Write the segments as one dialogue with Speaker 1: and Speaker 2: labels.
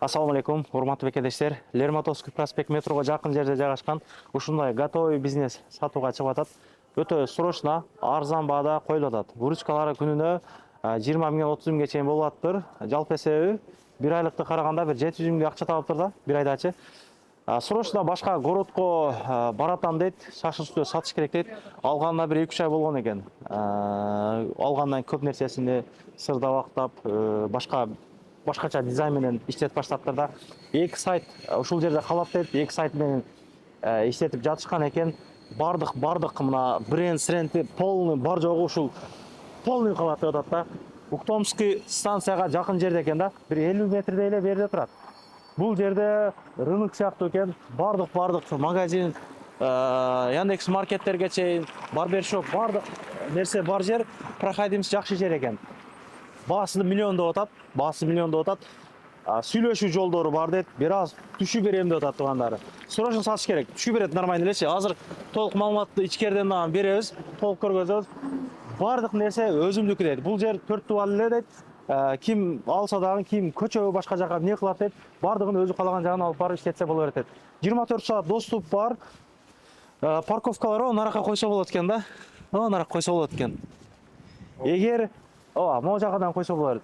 Speaker 1: Ассаламу алейкум, урматтуу бекедештер. Лермонтовский проспект метрого жакын жерде жайгашкан ушундай готовый бизнес сатууга чыгып атат. Өтө срочно, арзан баада коюлуп атат. Выручкалары күнүнө 20 миңден 30 миңге чейин болуп атыптыр. Жалпы эсеби бир айлыкты караганда бир 700 миңдей акча табыптыр да, бир айдачы. Срочно башка городко баратам дейт, шашылчтуу сатыш керек дейт. Алганына бир 2-3 ай болгон экен. Алгандан көп нерсесин сырдабактап, башкача дизайн менен иштетип баштаптыр да. Эки сайт ушул жерде калат дейт, эки сайт менен иштетип жатышкан экен. Бардык мына бренд полный бар жогу ушул полный калат деп атат да. Уктомский станцияга жакын жерде экен да, бир 50 метрдей эле берде турат. Бул жерде рынок сыяктуу экен, бардык магазин, Яндекс маркеттерге чейин, барбершоп, бардык нерсе бар жер, проходимость жакшы жер экен. Баасы миллион деп атат, Сүйлөшүү жолдору бар дейт, бир аз түшү берем деп атат туугандары. Срочно сатыш керек. Түшү берет нормально элечи. Азыр толук маалыматты ичкериден дагы беребиз, толук көргөзөбүз. Бардык нерсе өзүмдүкү дейт. Бул жер 4 дубал эле дейт. Ким алса дагы, ким көчөбү башка жака эмне кылат дейт, бардыгын өзү каалаган жагына алып барып иштетсе боло берет дейт. 24 саат доступ бар. Парковкалар наракка койсо болот экен да. Наракка койсо болот экен. Эгер могу жакадан койсо болот.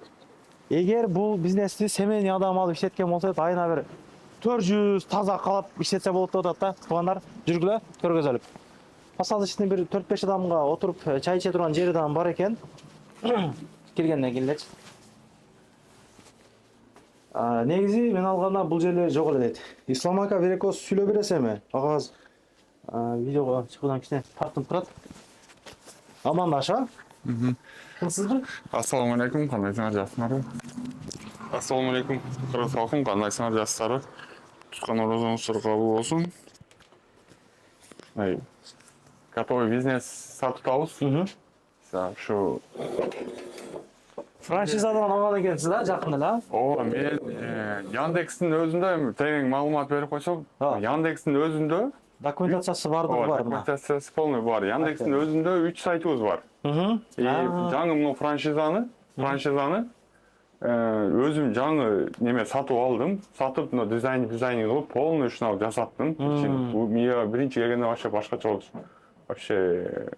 Speaker 1: Эгер бул бизнести семейный адам алып иштеткен болсо, айына бир 400 таза калап иштетсе болот деп атат да. Туугандар, жүргүлө, көргөзөлүк. Посадочный бир 4-5 адамга отуруп чай иче турган жери дагы бар экен. Киргенден кийин элечи. Негизи мен алганда бул жерлер жок эле дейт. Ислам ака берекос сүйлөп бересизби? Агабыз видеого чыгуудан кичине тартынып турат. Амандаш, Кылсызбы?
Speaker 2: Ассаламу алейкум, кандайсыңар, жакшысыңарбы? Ассаламу алейкум, кыргыз халкым, кандайсыңар, жакшысыздарбы? Туткан орозоңуздар кабыл болсун. Готовый бизнес сатып атабыз. Ушу
Speaker 1: Франшизадан алган экенсиз да, жакын эле,
Speaker 2: мен Яндекстин өзүндө терең маалымат берип койсом, Яндекстин өзүндө
Speaker 1: документациясы бардыгы бар.
Speaker 2: Документациясы полный бар. Яндекстин өзүндө 3 сайтыбыз бар. Жаңы мына франшизаны өзүм жаңы неме сатып алдым. Сатып мына дизайн кылып, полный ушуну алып жасаттым. Мага биринчи келгенде вообще башкача болду. Вообще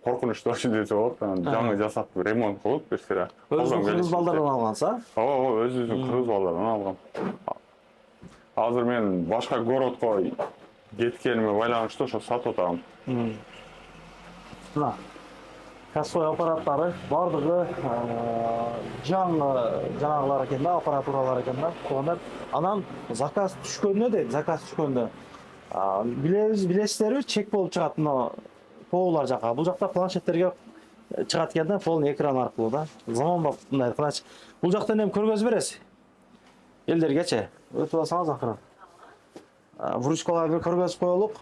Speaker 2: коркунучтуу десе болот. Жаңы жасатып, ремонт кылып, бир
Speaker 1: Өзүң кыргыз балдардан алганса?
Speaker 2: Өзүбүздүн кыргыз балдардан алгам. Азыр мен башка городко кеткениме байланыштуу ошо сатып атам.
Speaker 1: Мына кассовый аппараттары бардыгы жаңагылар экен да, аппаратуралар экен да. Туугандар, анан заказ түшкөндө билесиздерби, чек болуп чыгат мына поолар жака. Бул жакта планшеттерге чыгат экен да, полный экран аркылуу да. Заманбап мындай планшет. Бул жактан эми көргөзүп бересиз элдергечи. Өтүп алсаңыз акырын. Выручкаларды бир көргөзүп коелук.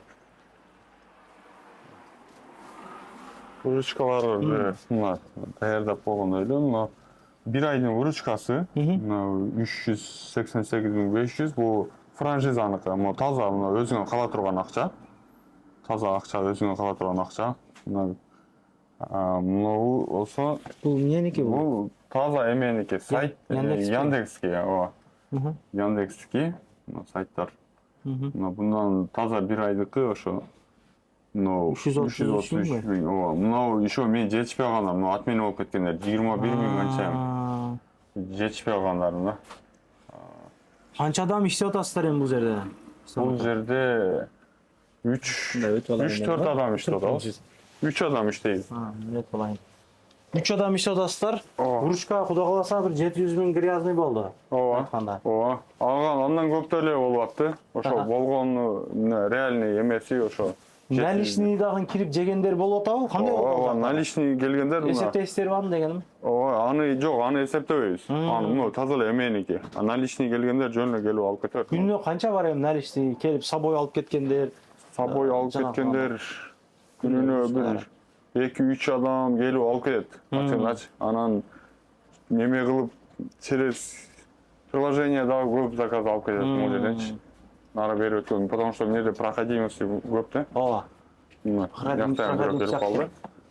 Speaker 2: Выручкаларды мына даярдап болгон эле. Мына бир айдын выручкасы мына 388.500. Бул франшизаныкы. Мына таза мына өзүңө кала турган акча. Таза акча, өзүңө кала турган акча. Мына болсо
Speaker 1: Бул эмненики бул?
Speaker 2: Бул таза эменики, сайт Яндекски, Яндекски сайттар. Bundan taza bir aylıkı ошо 333 миң. Мына еще мен жетишпей калгандар, мына отмена болуп кеткендер 21 миң канча жетишпей калгандар да.
Speaker 1: Канча адам иштеп атасыздар эми бул жерде?
Speaker 2: Бул жерде 3-4 адам иштеп атабыз. 3 адам иштейбиз. 3 адам иштеп атасыздар. Выручка куда каласа бир 700 миң грязный болду. Айтканда. Андан көп деле болуп атты. Ошо болгону реальный эмеси ошо.
Speaker 1: Наличный дагы кирип жегендер болуп атабы? Кандай болуп атат?
Speaker 2: Наличный келгендер мына.
Speaker 1: Эсептейсиздерби аны дегеним?
Speaker 2: Аны жок, аны эсептебейбиз. Аны таза эле эменики. Наличный келгендер жөн эле келип алып кетет.
Speaker 1: Күнүнө канча бар эми наличный келип собой алып кеткендер?
Speaker 2: Собой алып кеткендер күнүнө бир 2-3 адам келип алып кетет. Анан неме кылып через приложение дагы көп заказ алып кетет бул жерденчи. Нара берип өткөн, потому что эмнеде проходимости көп да.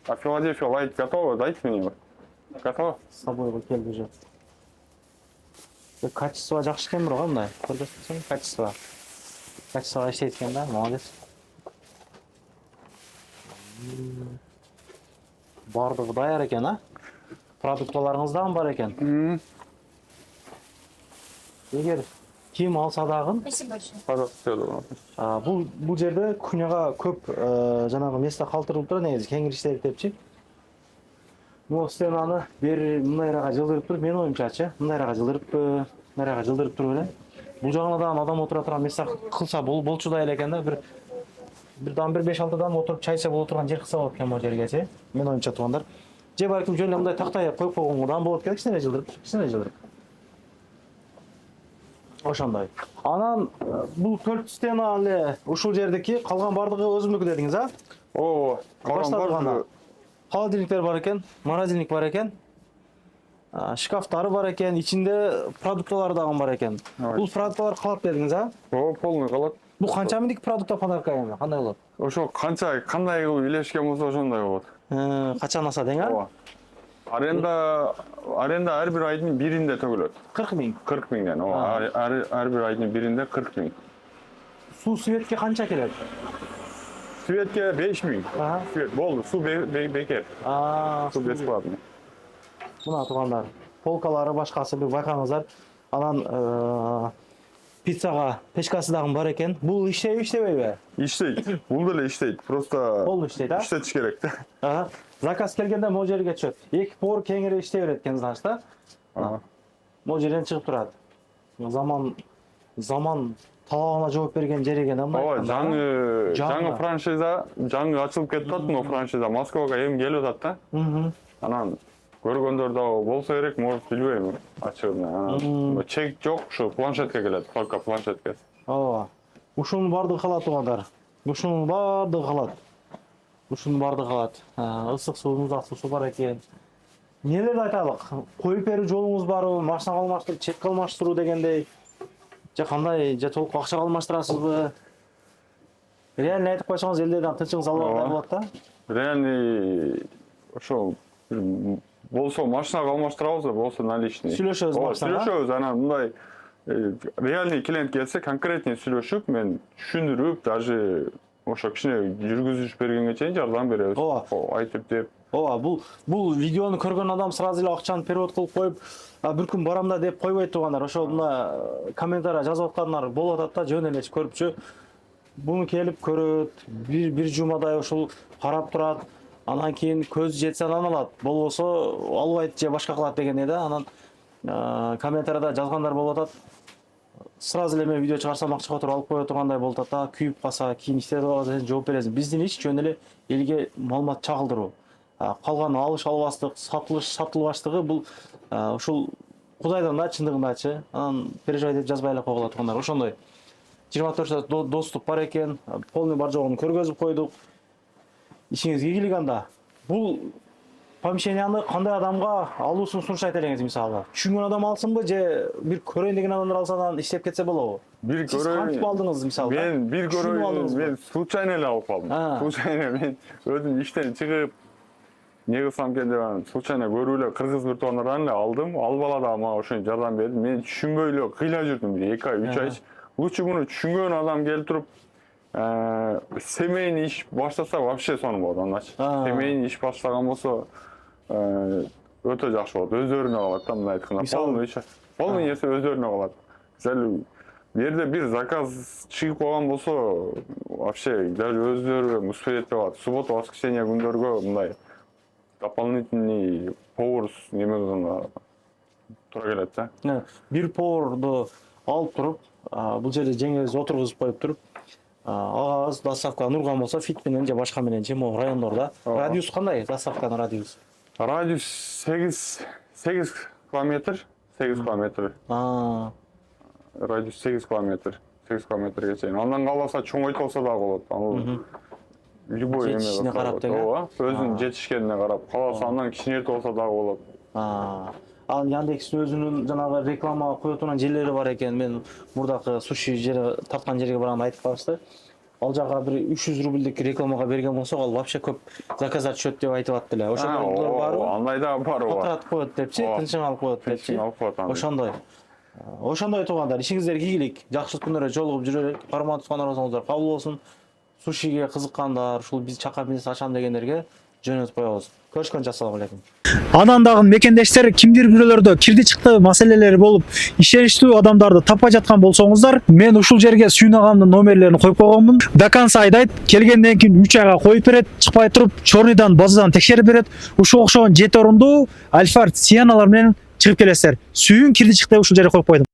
Speaker 2: А Филадельфия Лайт готова? Дайте мне его. Готово?
Speaker 1: С собой келди уже. Качество жакшы экен бирок мындай. Көрсөтсөң качество. Качествога иштейт экен да, молодец. Бардыгы даяр экен, а? Продуктыларыңыз дагы бар экен. Эгер ким алса дагы,
Speaker 3: Спасибо большое.
Speaker 2: Пожалуйста.
Speaker 1: бул жерде күнөөгө көп жанагы место калтырылып турат, негизи кеңириштер депчи. Бул стенаны бери мындайрага жылдырып туруп, менин оюмчачы, мындайрага жылдырып туруп эле. Бул жагына да адам отура турган место кылса болчудай эле экен да, бирдан 5-6 адам отуруп чай ичип боло турган жер кылса болот экен бул жергечи. Менин оюмча туугандар. Же балким жөн эле мындай тактай коюп койгонгодан болот экен, кичине жылдырып. Ошондой. Анан бул 4 стена эле ушул жердеки, калган бардыгы өзүмдүкү дедиңиз, а?
Speaker 2: О, калган
Speaker 1: Холодильниктер бар экен, морозильник бар экен. Шкафтары бар экен, ичинде продукталар дагы бар экен. Бул продукталар калат дедиңиз, а?
Speaker 2: полный калат.
Speaker 1: Бул канча миңдик продукта подарка эми? Кандай болот?
Speaker 2: Ошо кандай кылып илешкен болсо ошондой болот.
Speaker 1: Качан аса дең, а?
Speaker 2: Аренда ар бир айдын биринде төгүлөт.
Speaker 1: 40 миң.
Speaker 2: 40 миңден. Ар бир айдын биринде 40 миң.
Speaker 1: Суу светке канча келет?
Speaker 2: Светке 5 миң. Свет болду, суу бекер. Суу бесплатный.
Speaker 1: Мына туугандар, полкалары башкасы бир байкаңыздар. Анан пиццага печкасы дагы бар экен. Бул иштейби, иштебейби?
Speaker 2: Иштейт. Бул деле иштейт. Просто
Speaker 1: Полный иштейт, а?
Speaker 2: иштетиш керек да.
Speaker 1: Заказ келгенде могу жерге түшөт. Эки повар кеңири иштей берет экен, знаешь да? Могу жерден чыгып турат. Заман талабына жооп берген жер экен да мындай.
Speaker 2: Жаңы франшиза, жаңы ачылып кетип атат, но франшиза Москвага эми келип атат да. Анан көргөндөр да болсо керек, может, билбейм, ачыгын. Чек жок, ушу планшетке келет, только планшетке.
Speaker 1: Ооба. Ушунун бардыгы калат туугандар. Ушунун бардыгы калат. Ысык суу, муздак суу бар экен. Нелерди айталык? Коюп берүү жолуңуз барбы? Машина алмаштырып, чек алмаштыруу дегендей. Же кандай, же толук акча алмаштырасызбы? Реально айтып койсоңуз элдерден тынчыңыз албагандай болот да.
Speaker 2: Реальный ошо болсо машинага алмаштырабыз, болсо наличный.
Speaker 1: Сүйлөшөбүз машинага.
Speaker 2: Сүйлөшөбүз, анан мындай реальный клиент келсе, конкретный сүйлөшүп, мен түшүндүрүп, даже ошо кичине жүргүзүш бергенге чейин жардам беребиз. Айтып деп.
Speaker 1: Ооба, бул видеону көргөн адам сразу эле акчаны перевод кылып коюп, бир күн барам да деп койбойт туугандар. Ошо мына комментария жазып аткандар болуп атат да, жөн эле көрүпчү. Буну келип көрөт, бир жумадай ушул карап турат. Анан кийин көз жетсе анан алат. Болбосо албайт же башка кылат дегендей да. Анан комментарияда жазгандар болуп атат. Сразу эле мен видео чыгарсам акчага туруп алып кое тургандай болуп атат да. Күйүп калса, кийин иштетип алса жооп бересиң. Биздин иш жөн эле элге маалымат чагылдыруу. Калган алыш албастык, сатылбаштыгы бул ушул Кудайдан да чындыгындачы. Анан переживай деп жазбай эле койгула тургандар. Ошондой 24 саат доступ бар экен. Полный бар жогун көргөзүп койдук. Ишиңизге келик анда. Бул помещенияны кандай адамга алуусун сунуштайт элеңиз мисалы? Түшүнгөн адам алсынбы же бир көрөйүн деген адамдар алса анан иштеп кетсе болобу?
Speaker 2: Бир
Speaker 1: Сиз кантип алдыңыз мисалы?
Speaker 2: Мен бир көрөйүн, мен случайно эле алып калдым. Случайно мен өзүм иштен чыгып не кылсам экен деп случайно көрүп эле кыргыз бир туугандардан эле алдым. Ал бала да мага ошентип жардам берди. Мен түшүнбөй эле кыйла жүрдүм 2 ай, 3 ай. Лучше муну түшүнгөн адам келип туруп семейный иш баштаса вообще сонун болот андачы. Семейный иш баштаган болсо өтө жакшы болот. Өздөрүнө калат да, мындай айтканда. Полный нерсе өздөрүнө калат. Мисалы, жерде бир заказ чыгып калган болсо, вообще даже өздөрү успеть этпей калат. Суббота, воскресенье күндөргө мындай дополнительный повар неме кылганда тура келет да.
Speaker 1: Бир поварду алып туруп, бул жерде жеңиңизди отургузуп коюп туруп, агабыз доставка Нурган болсо фит менен же башка менен же могу райондордо. Радиус кандай? Доставканын радиус?
Speaker 2: Радиус 8 километр. 8 километр. Радиус 8 километр. 8 километрге чейин. Андан калбаса чоңойтулса да болот. Ал любой эме
Speaker 1: жетишине карап деги.
Speaker 2: Ооба, өзүнүн жетишкенине карап. Каласа андан кичинертип болсо да болот.
Speaker 1: Ал Яндекстин өзүнүн жанагы реклама кое турган жерлери бар экен. Мен мурдакы суши жери тарткан жерге барганда айтып калышты. Ал жака бир 300 рубльдик рекламага берген болсо, ал вообще көп заказдар түшөт деп айтып атты эле. Ошондой барбы?
Speaker 2: Андай да бар.
Speaker 1: Отуратып коет депчи, тынчын алып коет депчи.
Speaker 2: Ошондой.
Speaker 1: Ошондой туугандар, ишиңиздерге ийгилик, жакшы күндөр жолугуп жүрөлүк. Карман туткандар болсоңуздар кабыл болсун. Сушиге кызыккандар, ушул биз чакка бизнес ачам дегендерге жөнөтүп коебуз. Көрүшкөнчө ассаламу алейкум.
Speaker 3: Анан дагы мекендештер кимдир бирөөлөрдө кирди чыкты маселелери болуп, ишеничтүү адамдарды таппай жаткан болсоңуздар, мен ушул жерге Сүйүн агамдын номерлерин коюп койгонмун. До конца айдайт, келгенден кийин 3 айга коюп берет, чыкпай туруп, чорныйдан базадан текшерип берет. Ушул окшогон 7 орундуу Альфард Сианалар менен чыгып келесиздер. Сүйүн кирди чыкты ушул жерге коюп койдум.